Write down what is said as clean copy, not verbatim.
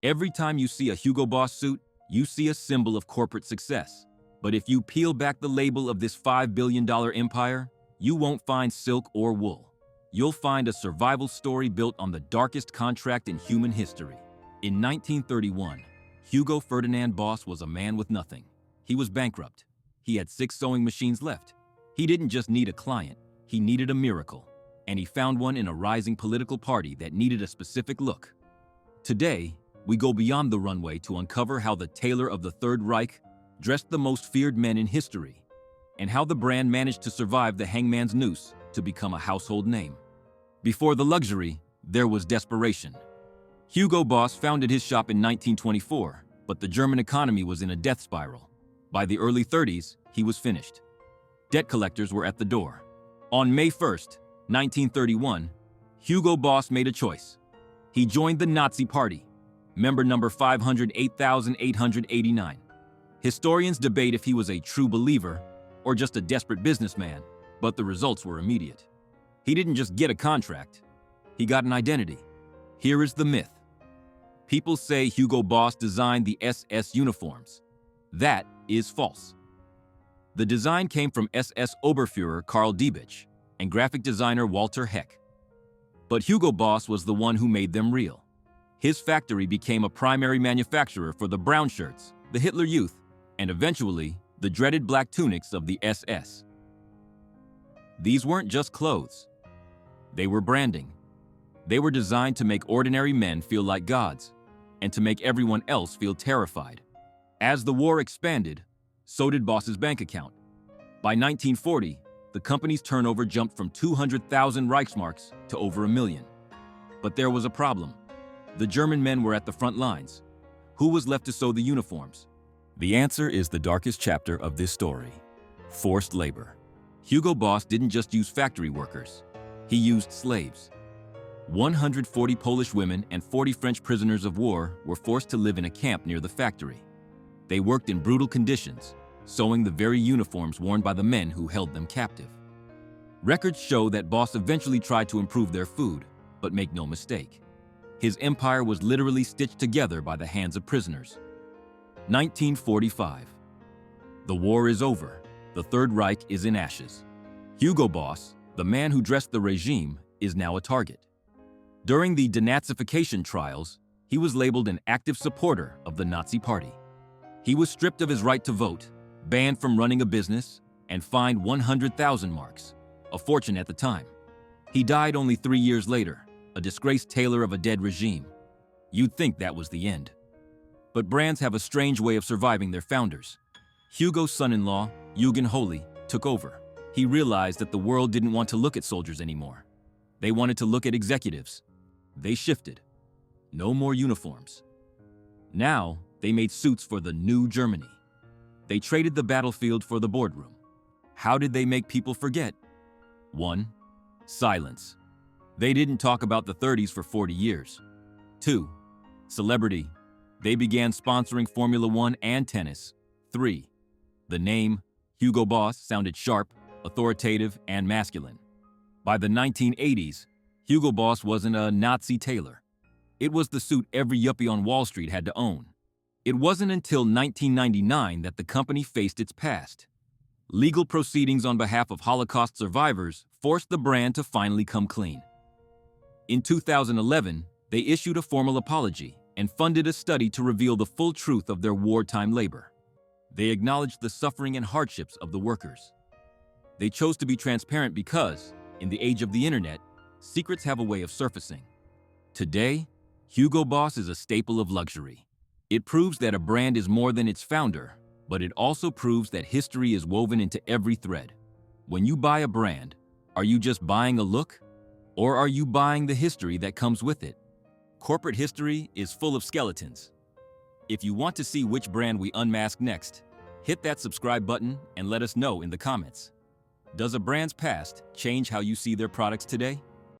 Every time you see a Hugo Boss suit, you see a symbol of corporate success. But if you peel back the label of this $5 billion empire, you won't find silk or wool. You'll find a survival story built on the darkest contract in human history. In 1931, Hugo Ferdinand Boss was a man with nothing. He was bankrupt. He had 6 sewing machines left. He didn't just need a client, he needed a miracle. And he found one in a rising political party that needed a specific look. Today, we go beyond the runway to uncover how the Tailor of the Third Reich dressed the most feared men in history, and how the brand managed to survive the hangman's noose to become a household name. Before the luxury, there was desperation. Hugo Boss founded his shop in 1924, but the German economy was in a death spiral. By the early 30s, he was finished. Debt collectors were at the door. On May 1st, 1931, Hugo Boss made a choice. He joined the Nazi Party, member number 508,889. Historians debate if he was a true believer or just a desperate businessman, but the results were immediate. He didn't just get a contract, he got an identity. Here is the myth. People say Hugo Boss designed the SS uniforms. That is false. The design came from SS Oberfuhrer Karl Diebitsch and graphic designer Walter Heck. But Hugo Boss was the one who made them real. His factory became a primary manufacturer for the brown shirts, the Hitler Youth, and eventually, the dreaded black tunics of the SS. These weren't just clothes. They were branding. They were designed to make ordinary men feel like gods, and to make everyone else feel terrified. As the war expanded, so did Boss's bank account. By 1940, the company's turnover jumped from 200,000 Reichsmarks to over 1 million. But there was a problem. The German men were at the front lines. Who was left to sew the uniforms? The answer is the darkest chapter of this story: forced labor. Hugo Boss didn't just use factory workers. He used slaves. 140 Polish women and 40 French prisoners of war were forced to live in a camp near the factory. They worked in brutal conditions, sewing the very uniforms worn by the men who held them captive. Records show that Boss eventually tried to improve their food, but make no mistake, his empire was literally stitched together by the hands of prisoners. 1945. The war is over. The Third Reich is in ashes. Hugo Boss, the man who dressed the regime, is now a target. During the denazification trials, he was labeled an active supporter of the Nazi Party. He was stripped of his right to vote, banned from running a business, and fined 100,000 marks, a fortune at the time. He died only 3 years later, a disgraced tailor of a dead regime. You'd think that was the end. But brands have a strange way of surviving their founders. Hugo's son-in-law, Eugen Holy, took over. He realized that the world didn't want to look at soldiers anymore. They wanted to look at executives. They shifted. No more uniforms. Now, they made suits for the new Germany. They traded the battlefield for the boardroom. How did they make people forget? 1. Silence. They didn't talk about the 30s for 40 years. 2. Celebrity. They began sponsoring Formula One and tennis. 3. The name, Hugo Boss, sounded sharp, authoritative, and masculine. By the 1980s, Hugo Boss wasn't a Nazi tailor. It was the suit every yuppie on Wall Street had to own. It wasn't until 1999 that the company faced its past. Legal proceedings on behalf of Holocaust survivors forced the brand to finally come clean. In 2011, they issued a formal apology and funded a study to reveal the full truth of their wartime labor. They acknowledged the suffering and hardships of the workers. They chose to be transparent because, in the age of the internet, secrets have a way of surfacing. Today, Hugo Boss is a staple of luxury. It proves that a brand is more than its founder, but it also proves that history is woven into every thread. When you buy a brand, are you just buying a look? Or are you buying the history that comes with it? Corporate history is full of skeletons. If you want to see which brand we unmask next, hit that subscribe button and let us know in the comments. Does a brand's past change how you see their products today?